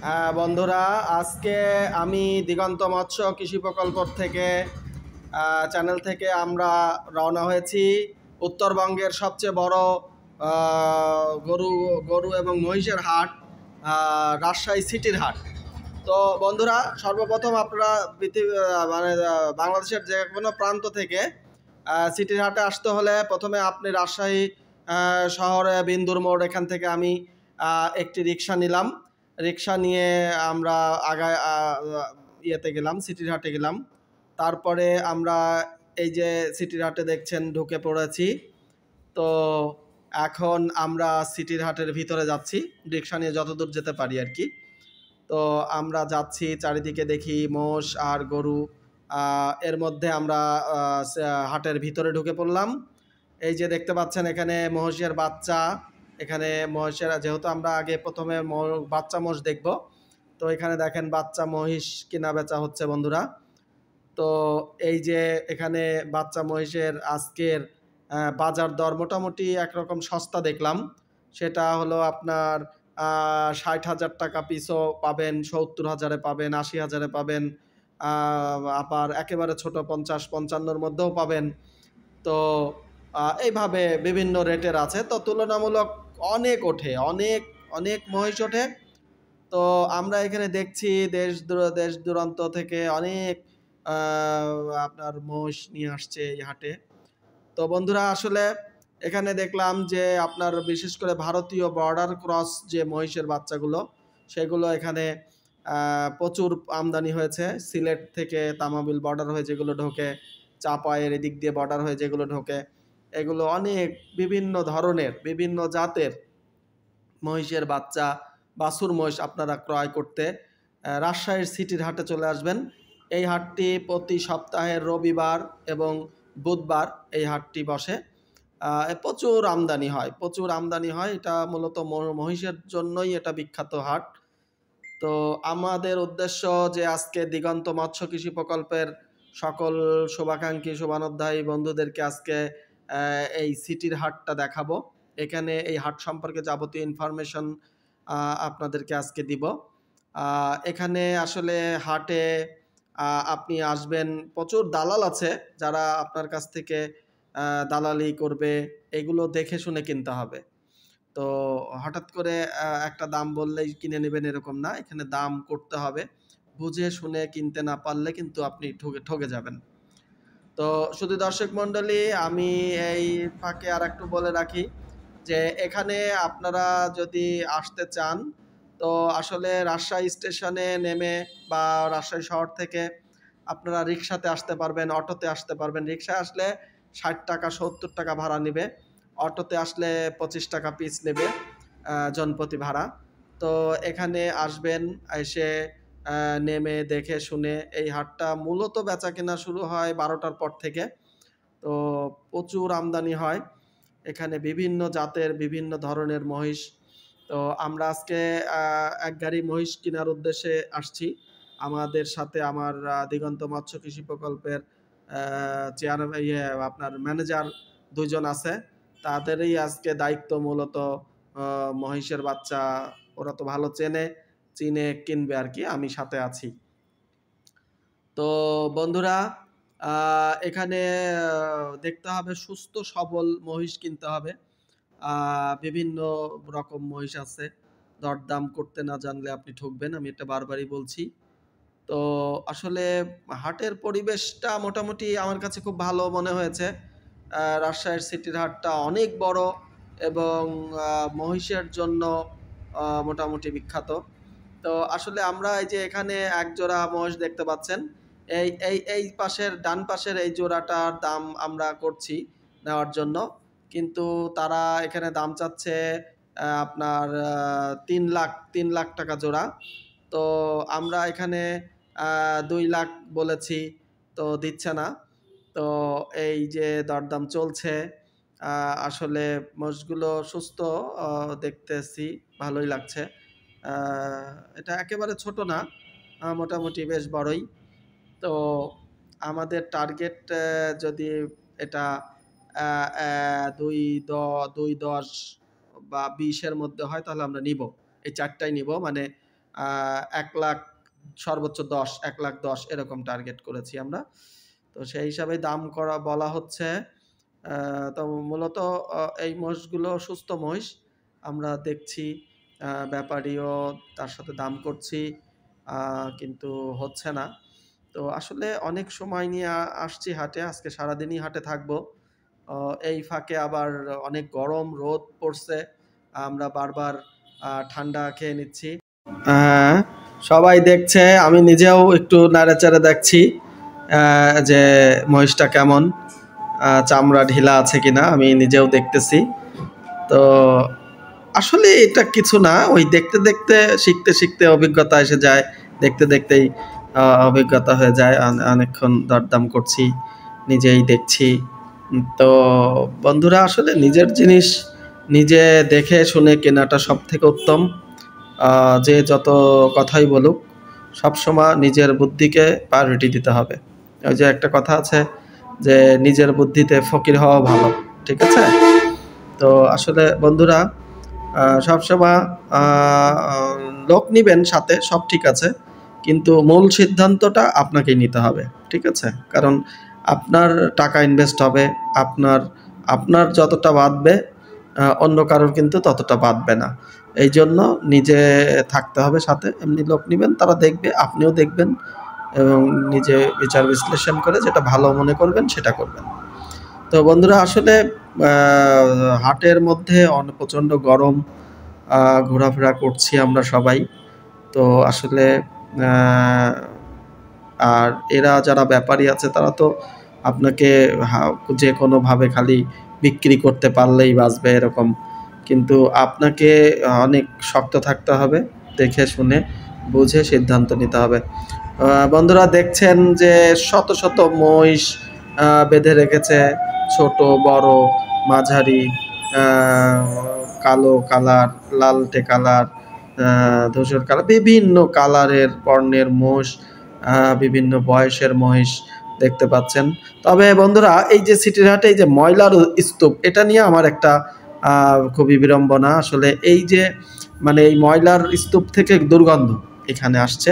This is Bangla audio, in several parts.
হ্যাঁ বন্ধুরা, আজকে আমি দিগন্ত মৎস্য কৃষি প্রকল্প থেকে চ্যানেল থেকে আমরা রওনা হয়েছি উত্তরবঙ্গের সবচেয়ে বড় গরু গরু এবং মহিষের হাট, রাজশাহী সিটির হাট। তো বন্ধুরা, সর্বপ্রথম আপনারা বাংলাদেশের যে কোনো প্রান্ত থেকে সিটির হাটে আসতে হলে প্রথমে আপনি রাজশাহী শহরে বিন্দুর মোড়, এখান থেকে আমি একটি রিক্সা নিলাম। রিক্সা নিয়ে আমরা আগায় ইয়েতে গেলাম, সিটির হাটে গেলাম। তারপরে আমরা এই যে সিটির হাটে দেখছেন ঢুকে পড়েছি। তো এখন আমরা সিটির হাটের ভিতরে যাচ্ছি, রিক্সা নিয়ে যতদূর যেতে পারি আর কি। তো আমরা যাচ্ছি, চারিদিকে দেখি মোষ আর গরু। এর মধ্যে আমরা হাটের ভিতরে ঢুকে পড়লাম। এই যে দেখতে পাচ্ছেন এখানে মহিষের বাচ্চা, এখানে মহিষের, যেহেতু আমরা আগে প্রথমে বাচ্চা মোষ দেখব, তো এখানে দেখেন বাচ্চা মহিষ কেনা বেচা হচ্ছে বন্ধুরা। তো এই যে এখানে বাচ্চা মহিষের আজকের বাজার দর মোটামুটি একরকম সস্তা দেখলাম। সেটা হলো আপনার 60,000 টাকা পিসও পাবেন, 70,000-এ পাবেন, 80,000-এ পাবেন, আবার একেবারে ছোট 50-55-র মধ্যেও পাবেন। তো এইভাবে বিভিন্ন রেটের আছে। তো তুলনামূলক অনেক ওঠে, অনেক অনেক মহিষ ওঠে। তো আমরা এখানে দেখছি দেশ দূরান্ত থেকে অনেক আপনার মোষ নিয়ে আসছে এই হাটে। তো বন্ধুরা, আসলে এখানে দেখলাম যে আপনার বিশেষ করে ভারতীয় বর্ডার ক্রস যে মহিষের বাচ্চাগুলো, সেগুলো এখানে প্রচুর আমদানি হয়েছে। সিলেট থেকে তামাবিল বর্ডার হয়ে যেগুলো ঢোকে, চাপায়ের এদিক দিয়ে বর্ডার হয়ে যেগুলো ঢোকে, এগুলো অনেক বিভিন্ন ধরনের বিভিন্ন জাতের মহিষের বাচ্চা, বাছুর মহিষ আপনারা ক্রয় করতে রাজশাহীর সিটির হাটে চলে আসবেন। এই হাটটি প্রতি সপ্তাহের রবিবার এবং বুধবার এই হাটটি বসে। প্রচুর আমদানি হয়, প্রচুর আমদানি হয়। এটা মূলত মহিষের জন্যই এটা বিখ্যাত হাট। তো আমাদের উদ্দেশ্য যে আজকে দিগন্ত মৎস্য কৃষি প্রকল্পের সকল শুভাকাঙ্ক্ষী শুভানুধ্যায়ী বন্ধুদেরকে আজকে এই সিটির হাটটা দেখাবো। এখানে এই হাট সম্পর্কে যাবতীয় ইনফরমেশন আপনাদেরকে আজকে দিব। এখানে আসলে হাটে আপনি আসবেন, প্রচুর দালাল আছে যারা আপনার কাছ থেকে দালালি করবে। এগুলো দেখে শুনে কিনতে হবে। তো হঠাৎ করে একটা দাম বললেই কিনে নেবেন এরকম না, এখানে দাম করতে হবে। বুঝে শুনে কিনতে না পারলে কিন্তু আপনি ঠকে যাবেন। তো শুধু দর্শক মণ্ডলী, আমি এই ফাঁকে আর একটু বলে রাখি যে এখানে আপনারা যদি আসতে চান, তো আসলে রাজশাহী স্টেশনে নেমে বা রাজশাহী শহর থেকে আপনারা রিক্সাতে আসতে পারবেন, অটোতে আসতে পারবেন। রিক্সায় আসলে 60 টাকা 70 টাকা ভাড়া নেবে, অটোতে আসলে 25 টাকা পিস নেবে জনপ্রতি ভাড়া। তো এখানে আসবেন, এসে নেমে দেখে শুনে, এই হাটটা মূলত বেচা কেনা শুরু হয় 12টার পর থেকে। তো প্রচুর আমদানি হয় এখানে, বিভিন্ন জাতের বিভিন্ন ধরনের মহিষ। তো আমরা আজকে এক গাড়ি মহিষ কেনার উদ্দেশ্যে আসছি। আমাদের সাথে আমার দিগন্ত মৎস্য কৃষি প্রকল্পের আপনার ম্যানেজার 2 জন আছে। তাদেরই আজকে দায়িত্ব মূলত মহিষের বাচ্চা, ওরা তো ভালো চিনে কিনবে আর কি, আমি সাথে আছি। তো বন্ধুরা, এখানে দেখতে হবে সুস্থ সবল মহিষ কিনতে হবে। বিভিন্ন রকম মহিষ আছে, দরদাম করতে না জানলে আপনি ঠকবেন, আমি এটা বারবারই বলছি। তো আসলে হাটের পরিবেশটা মোটামুটি আমার কাছে খুব ভালো মনে হয়েছে। রাজশাহীর সিটির হাটটা অনেক বড় এবং মহিষের জন্য মোটামুটি বিখ্যাত। তো আসলে আমরা এই যে এখানে এক জোড়া মহিষ দেখতে পাচ্ছেন, এই পাশের ডান পাশের এই জোড়াটার দাম আমরা করছি নেওয়ার জন্য, কিন্তু তারা এখানে দাম চাচ্ছে আপনার 3 লাখ টাকা জোড়া। তো আমরা এখানে 2 লাখ বলেছি, তো দিচ্ছে না। তো এই যে দরদাম চলছে, আসলে মোষগুলো সুস্থ দেখতেছি, ভালোই লাগছে। এটা একেবারে ছোট না, মোটামুটি বেশ বড়ই। তো আমাদের টার্গেট যদি এটা 2-10 বা 20-এর মধ্যে হয় তাহলে আমরা নিব, এই 4টাই নিব। মানে 1,00,000 সর্বোচ্চ 10, 1,10,000 এরকম টার্গেট করেছি আমরা। তো সেই হিসাবে দাম করা বলা হচ্ছে। তো মূলত এই মহিষগুলো সুস্থ মহিষ। আমরা দেখছি ব্যাপারীও তার সাথে দাম করছি, কিন্তু হচ্ছে না। তো আসলে অনেক সময় নিয়ে আসছি হাটে, আজকে সারাদিনই হাটে থাকবো। এই ফাঁকে আবার অনেক গরম রোদ পড়ছে, আমরা বারবার ঠান্ডা খেয়ে নিচ্ছি। হ্যাঁ, সবাই দেখছে, আমি নিজেও একটু নাড়াচাড়া দেখছি যে মহিষটা কেমন, চামড়া ঢিলা আছে কিনা আমি নিজেও দেখতেছি। তো আসলে এটা কিছু না, ওই দেখতে দেখতে শিখতে শিখতে অভিজ্ঞতা এসে যায়, দেখতে দেখতেই অভিজ্ঞতা হয়ে যায়। অনেকক্ষণ দরদাম করছি, নিজেই দেখছি। তো বন্ধুরা, আসলে নিজের জিনিস নিজে দেখে শুনে কেনাটা সব থেকে উত্তম। যে যত কথাই বলুক, সবসময় নিজের বুদ্ধিকে প্রায়োরিটি দিতে হবে। ওই যে একটা কথা আছে যে নিজের বুদ্ধিতে ফকির হওয়া ভালো, ঠিক আছে? তো আসলে বন্ধুরা, সবসময় লোক নিবেন সাথে, সব ঠিক আছে, কিন্তু মূল সিদ্ধান্তটা আপনাকেই নিতে হবে, ঠিক আছে? কারণ আপনার টাকা ইনভেস্ট হবে, আপনার আপনার যতটা বাঁধবে অন্য কারোর কিন্তু ততটা বাঁধবে না। এই জন্য নিজে থাকতে হবে সাথে। এমনি লোক নিবেন, তারা দেখবে, আপনিও দেখবেন এবং নিজে বিচার বিশ্লেষণ করে যেটা ভালো মনে করবেন সেটা করবেন। তো বন্ধুরা, আসলে হাটের মধ্যে প্রচণ্ড গরম, ঘোরাফেরা করছি আমরা সবাই। তো আসলে আর এরা যারা ব্যাপারী আছে তারা তো আপনাকে যে কোনোভাবে খালি বিক্রি করতে পারলেই বাঁচবে এরকম, কিন্তু আপনাকে অনেক শক্ত থাকতে হবে, দেখে শুনে বুঝে সিদ্ধান্ত নিতে হবে। বন্ধুরা, দেখছেন যে শত শত মহিষ বেঁধে রেখেছে, ছোট বড় মাঝারি, কালো কালার, লালটে কালার, ধূসর কালার, বিভিন্ন কালারের বর্ণের মহিষ, বিভিন্ন বয়সের মহিষ দেখতে পাচ্ছেন। তবে বন্ধুরা, এই যে সিটির হাটে এই যে ময়লার স্তূপ, এটা নিয়ে আমার একটা খুবই বিড়ম্বনা। আসলে এই যে মানে এই ময়লার স্তূপ থেকে দুর্গন্ধ এখানে আসছে,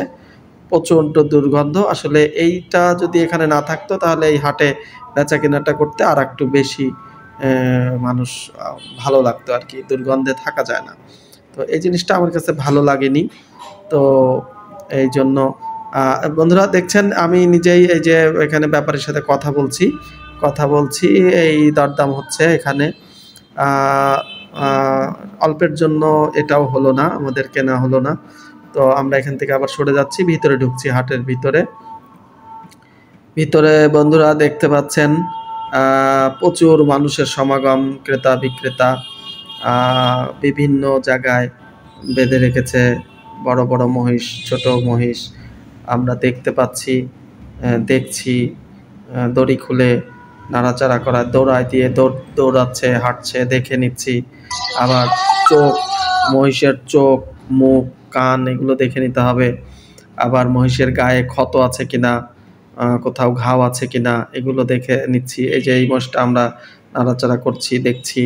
প্রচণ্ড দুর্গন্ধ। আসলে এইটা যদি এখানে না থাকতো তাহলে এই হাটে বেচা কেনাটা করতে আর একটু বেশি মানুষ ভালো লাগতো আর কি, দুর্গন্ধে থাকা যায় না। তো এই জিনিসটা আমার কাছে ভালো লাগেনি। তো এই জন্য বন্ধুরা দেখছেন আমি নিজেই এই যে এখানে ব্যাপারীর সাথে কথা বলছি, এই দরদাম হচ্ছে এখানে। অল্পের জন্য এটাও হলো না, আমাদের কেনা হলো না। তো আমরা এখান থেকে আবার সরে যাচ্ছি, ভিতরে ঢুকছি হাটের ভিতরে বন্ধুরা দেখতে পাচ্ছেন প্রচুর মানুষের সমাগম, ক্রেতা বিক্রেতা বিভিন্ন জায়গায় বেঁধে রেখেছে বড় বড় মহিষ, ছোট মহিষ আমরা দেখতে পাচ্ছি, দেখছি দড়ি খুলে নাড়াচাড়া করা, দৌড়ায় দিয়ে দৌড়াচ্ছে, হাঁটছে, দেখে নিচ্ছি। আবার মহিষের চোখ, মুখ, কান এগুলো দেখে নিতে হবে। আবার মহিষের গায়ে ক্ষত আছে কিনা, কোথাও ঘাও আছে কিনা এগুলো দেখে নিচ্ছি। এই যে এই মহিষটা আমরা নাড়াচাড়া করছি, দেখছি।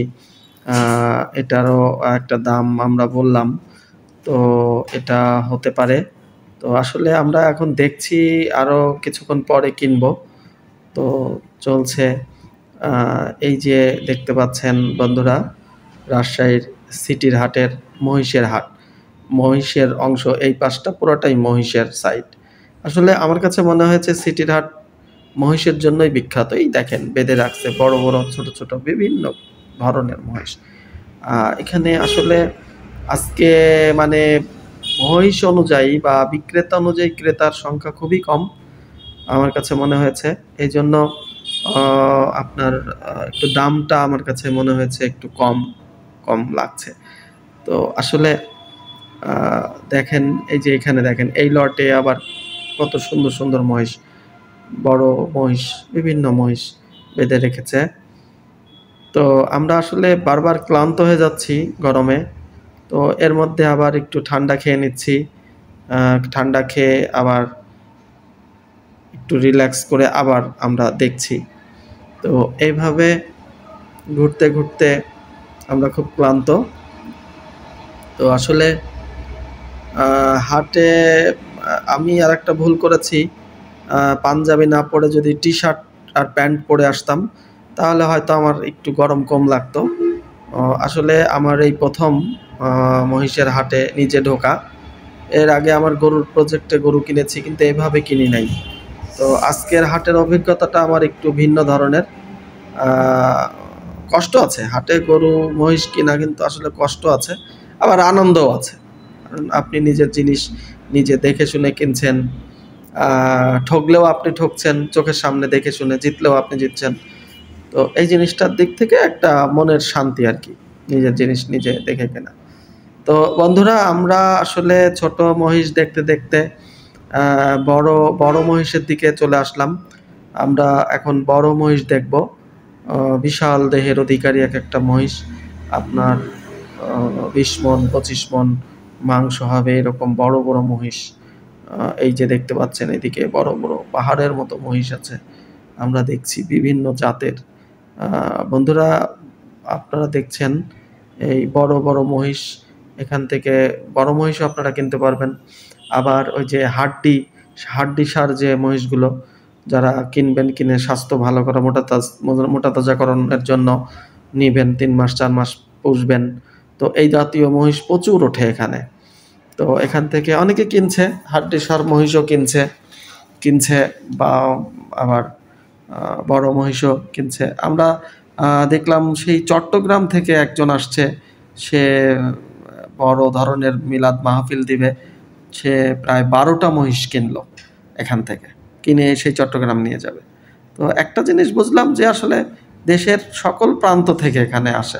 এটারও একটা দাম আমরা বললাম, তো এটা হতে পারে। তো আসলে আমরা এখন দেখছি, আরও কিছুক্ষণ পরে কিনবো। তো চলছে। এই যে দেখতে পাচ্ছেন বন্ধুরা, রাজশাহীর সিটির হাটের মহিষের হাট, মহিষের অংশ এই পাশটা পুরোটাই মহিষের সাইড। আসলে আমার কাছে মনে হয়েছে সিটির হাট মহিষের জন্যই বিখ্যাত। এই দেখেন বেঁধে রাখছে বড় বড় ছোট ছোট বিভিন্ন ধরনের মহিষ। এখানে আসলে আজকে মানে মহিষ অনুযায়ী বা বিক্রেতা অনুযায়ী ক্রেতার সংখ্যা খুবই কম আমার কাছে মনে হয়েছে। এই জন্য আপনার একটু দামটা আমার কাছে মনে হয়েছে একটু কম লাগছে। তো আসলে দেখেন এই যে এখানে দেখেন এই লটে আবার কত সুন্দর সুন্দর মহিষ, বড় মহিষ, বিভিন্ন মহিষ বেঁধে রেখেছে। তো আমরা আসলে বারবার ক্লান্ত হয়ে যাচ্ছি গরমে। তো এর মধ্যে আবার একটু ঠান্ডা খেয়ে নিচ্ছি, ঠান্ডা খেয়ে আবার একটু রিল্যাক্স করে আবার আমরা দেখছি। তো এইভাবে ঘুরতে ঘুরতে আমরা খুব ক্লান্ত। তো আসলে হাটে আমি আর একটা ভুল করেছি, পাঞ্জাবি না পরে যদি টি শার্ট আর প্যান্ট পরে আসতাম তাহলে হয়তো আমার একটু গরম কম লাগতো। আসলে আমার এই প্রথম মহিষের হাটে নিজে ঢোকা। এর আগে আমার গরুর প্রজেক্টে গরু কিনেছি, কিন্তু এইভাবে কিনি নাই। তো আজকের হাটের অভিজ্ঞতাটা আমার একটু ভিন্ন ধরনের। আহ, কষ্ট আছে হাটে গরু মহিষ কিনা, কিন্তু আসলে কষ্ট আছে, আবার আনন্দও আছে। কারণ আপনি নিজের জিনিস নিজে দেখে শুনে কিনছেন, ঠকলেও আপনি ঠকছেন চোখের সামনে দেখে শুনে, জিতলেও আপনি জিতছেন। তো এই জিনিসটার দিক থেকে একটা মনের শান্তি আর কি, নিজের জিনিস নিজে দেখে কেনা। তো বন্ধুরা, আমরা আসলে ছোট মহিষ দেখতে দেখতে বড় বড় মহিষের দিকে চলে আসলাম। আমরা এখন বড় মহিষ দেখব। বিশাল দেহের অধিকারী এক একটা মহিষ, আপনার 20 মণ 25 মণ মাংস হবে এরকম বড় বড় মহিষ। এই যে দেখতে পাচ্ছেন এদিকে বড় বড় পাহাড়ের মতো মহিষ আছে, আমরা দেখছি বিভিন্ন জাতের। বন্ধুরা, আপনারা দেখছেন এই বড় বড় মহিষ, এখান থেকে বড় মহিষও আপনারা কিনতে পারবেন। আবার ওই যে হাড্ডি সার যে মহিষগুলো যারা কিনবেন, কিনে স্বাস্থ্য ভালো করা, মোটা তাজাকরণের জন্য নিবেন, 3 মাস 4 মাস পুষবেন। তো এই জাতীয় মহিষ প্রচুর ওঠে এখানে। তো এখান থেকে অনেকে কিনছে, হাড্ডিসার মহিষও কিনছে বা আবার বড় মহিষও কিনছে। আমরা দেখলাম সেই চট্টগ্রাম থেকে একজন আসছে, সে বড় ধরনের মিলাদ মাহফিল দিবে, সে প্রায় 12টা মহিষ কিনলো এখান থেকে, কিনে সেই চট্টগ্রাম নিয়ে যাবে। তো একটা জিনিস বুঝলাম যে আসলে দেশের সকল প্রান্ত থেকে এখানে আসে।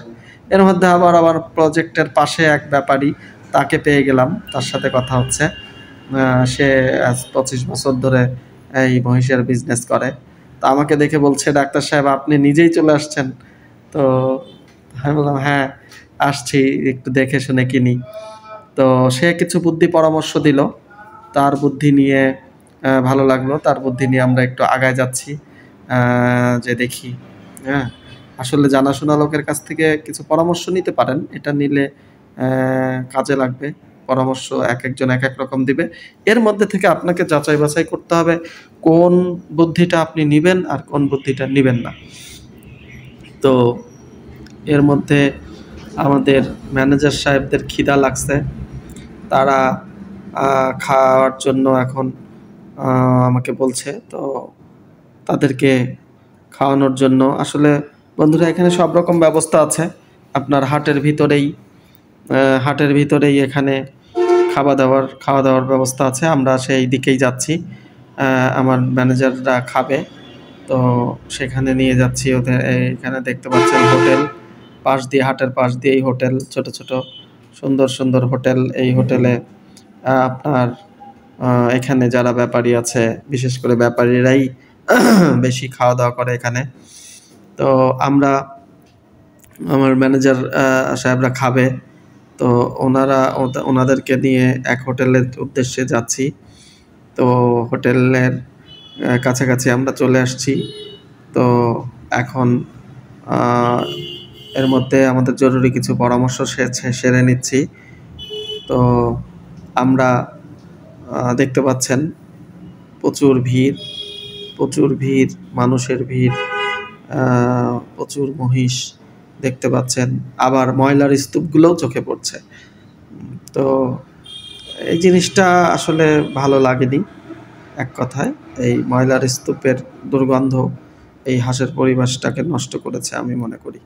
এর মধ্যে আবার আবার প্রজেক্টের পাশে এক ব্যাপারী, তাকে পেয়ে গেলাম, তার সাথে কথা হচ্ছে। সে আজ 25 বছর ধরে এই মহিষের বিজনেস করে। তো আমাকে দেখে বলছে, ডাক্তার সাহেব আপনি নিজেই চলে আসছেন? তো আমি বললাম, হ্যাঁ আসছি, একটু দেখে শুনে কিনি। তো সে কিছু বুদ্ধি পরামর্শ দিল, তার বুদ্ধি নিয়ে ভালো লাগলো, তার বুদ্ধি নিয়ে আমরা একটু আগায় যাচ্ছি। যে দেখি, হ্যাঁ আসলে জানাশোনা লোকের কাছ থেকে কিছু পরামর্শ নিতে পারেন, এটা নিলে কাজে লাগবে। পরামর্শ এক একজন এক এক রকম দিবে, এর মধ্যে থেকে আপনাকে যাচাই বাছাই করতে হবে কোন বুদ্ধিটা আপনি নিবেন আর কোন বুদ্ধিটা নিবেন না। তো এর মধ্যে আমাদের ম্যানেজার সাহেবদের খিদা লাগছে, তারা খাওয়ার জন্য এখন আমাকে বলছে। তো তাদেরকে খাওয়ানোর জন্য আসলে বন্ধুরা এখানে সব রকম ব্যবস্থা আছে। আপনার হাটের ভিতরেই এখানে খাওয়া দাওয়ার ব্যবস্থা আছে। আমরা সেই দিকেই যাচ্ছি, আমার ম্যানেজাররা খাবে, তো সেখানে নিয়ে যাচ্ছি ওদের। এখানে দেখতে পাচ্ছেন হোটেল, হাটের পাশ দিয়েই হোটেল, ছোট ছোট সুন্দর সুন্দর হোটেল। এই হোটেলে আপনার এখানে যারা ব্যাপারী আছে, বিশেষ করে ব্যাপারীরাই বেশি খাওয়া দাওয়া করে এখানে। তো আমার ম্যানেজার সাহেবরা খাবে, তো ওনাদেরকে নিয়ে এক হোটেলের উদ্দেশ্যে যাচ্ছি। তো হোটেলের কাছাকাছি আমরা চলে আসছি। তো এখন এর মধ্যে আমাদের জরুরি কিছু পরামর্শ সেরে নিচ্ছি। তো আমরা দেখতে পাচ্ছেন প্রচুর ভিড়, মানুষের ভিড়, প্রচুর মহিষ দেখতে পাচ্ছেন, আবার ময়লার স্তূপগুলোও চোখে পড়ছে। তো এই জিনিসটা আসলে ভালো লাগেনি, এক কথায় এই ময়লার স্তূপের দুর্গন্ধ এই হাঁসের পরিবেশটাকে নষ্ট করেছে আমি মনে করি।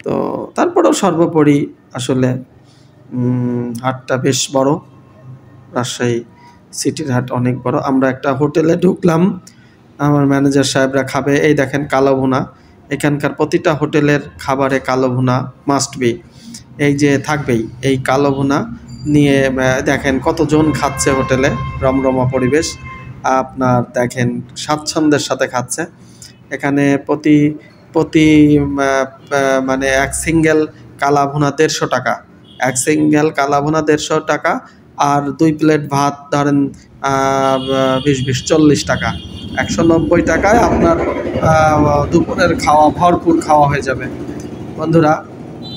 তো তারপরেও সর্বোপরি আসলে হাটটা বেশ বড়, রাজশাহী সিটির হাট অনেক বড়। আমরা একটা হোটেলে ঢুকলাম, আমার ম্যানেজার সাহেবরা খাবে। এই দেখেন কালো ভুনা, এখানকার প্রতিটা হোটেলের খাবারে কালো ভুনা মাস্ট বি, এই যে থাকবেই। এই কালো ভুনা নিয়ে দেখেন কতজন খাচ্ছে হোটেলে, রমরমা পরিবেশ, আপনার দেখেন স্বাচ্ছন্দ্যের সাথে খাচ্ছে। এখানে প্রতি মানে এক সিঙ্গেল কালা ভুনা 150 টাকা, আর 2 প্লেট ভাত ধরেন 20 40 টাকা, 190 টাকায় আপনার দুপুরের খাওয়া ভরপুর খাওয়া হয়ে যাবে বন্ধুরা।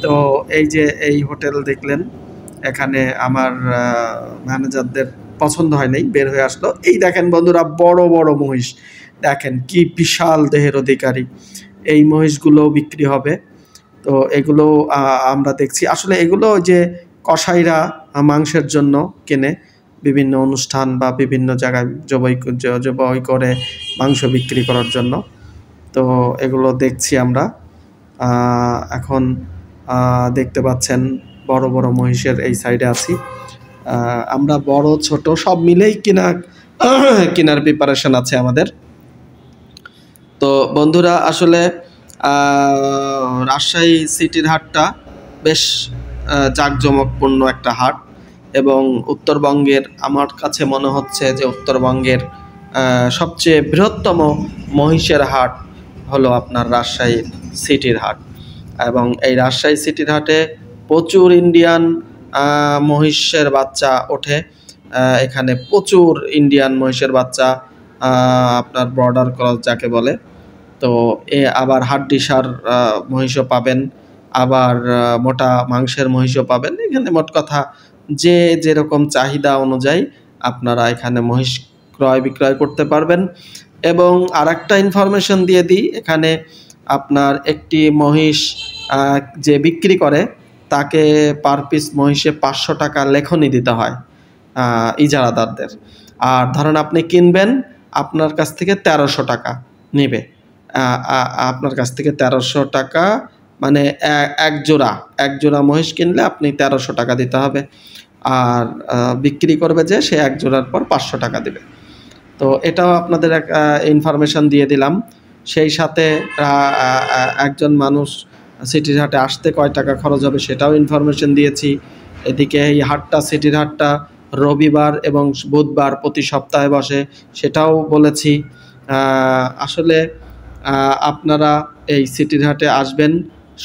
তো এই যে এই হোটেল দেখলেন, এখানে আমার ম্যানেজারদের পছন্দ হয় নাই, বের হয়ে আসলো। এই দেখেন বন্ধুরা, বড় বড় মহিষ দেখেন, কি বিশাল দেহের অধিকারী। এই মহিষগুলো বিক্রি হবে। তো এগুলো আমরা দেখছি আসলে এগুলো যে কসাইরা মাংসের জন্য কেনে, বিভিন্ন অনুষ্ঠান বা বিভিন্ন জায়গায় জবাই করে মাংস বিক্রি করার জন্য। তো এগুলো দেখছি আমরা। এখন দেখতে পাচ্ছেন বড় বড় মহিষের এই সাইডে আছি আমরা। বড় ছোট সব মিলেই কেনার প্রিপারেশন আছে আমাদের। তো বন্ধুরা আসলে রাজশাহী সিটির হাটটা বেশ জাঁকজমকপূর্ণ একটা হাট, এবং উত্তরবঙ্গের, আমার কাছে মনে হচ্ছে যে উত্তরবঙ্গের সবচেয়ে বৃহত্তম মহিষের হাট হলো আপনার রাজশাহী সিটির হাট। এবং এই রাজশাহী সিটির হাটে প্রচুর ইন্ডিয়ান মহিষের বাচ্চা ওঠে। এখানে প্রচুর ইন্ডিয়ান মহিষের বাচ্চা, আপনার বর্ডার ক্রস যাকে বলে। তো আবার হাড্ডিসার মহিষও পাবেন, আবার মোটা মাংসের মহিষও পাবেন। এখানে মোট কথা যে যেরকম চাহিদা অনুযায়ী আপনারা এখানে মহিষ ক্রয় বিক্রয় করতে পারবেন। এবং আরেকটা ইনফরমেশন দিয়ে দিই, এখানে আপনার একটি মহিষ যে বিক্রি করে তাকে পার পিস মহিষে 500 টাকা লেখনি দিতে হয় ইজারাদারদের। আর ধরেন আপনি কিনবেন, আপনার কাছ থেকে 1300 টাকা নেবে। আপনার কাছ থেকে 1300 টাকা, মানে এক জোড়া মহিষ কিনলে আপনি 1300 টাকা দিতে হবে। আর বিক্রি করবে যে সে এক জোড়ার পর 500 টাকা দেবে। তো এটাও আপনাদের ইনফরমেশন দিয়ে দিলাম। সেই সাথে একজন মানুষ সিটির হাটে আসতে কয় টাকা খরচ হবে সেটাও ইনফরমেশন দিয়েছি। এদিকে এই হাটটা, সিটির হাটটা রবিবার এবং বুধবার প্রতি সপ্তাহে বসে, সেটাও বলেছি। আসলে আপনারা এই সিটির হাটে আসবেন,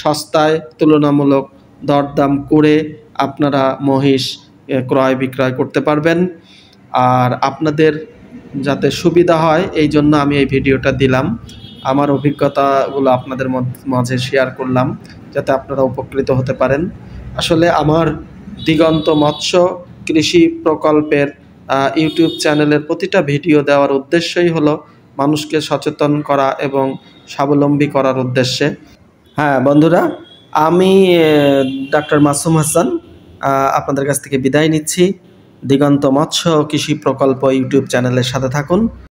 সস্তায় তুলনামূলক দরদাম করে আপনারা মহিষ ক্রয় বিক্রয় করতে পারবেন। আর আপনাদের যাতে সুবিধা হয় এই জন্য আমি এই ভিডিওটা দিলাম, আমার অভিজ্ঞতাগুলো আপনাদের মাঝে শেয়ার করলাম যাতে আপনারা উপকৃত হতে পারেন। আসলে আমার দিগন্ত মৎস্য কৃষি প্রকল্পের ইউটিউব চ্যানেলের প্রতিটা ভিডিও দেওয়ার উদ্দেশ্যই হলো মানুষকে সচেতন করা এবং স্বাবলম্বী করার উদ্দেশ্যে। হ্যাঁ বন্ধুরা, আমি ডাক্তার মাসুম হাসান আপনাদের কাছ থেকে বিদায় নিচ্ছি। দিগন্ত মৎস্য কৃষি প্রকল্প ইউটিউব চ্যানেলের সাথে থাকুন।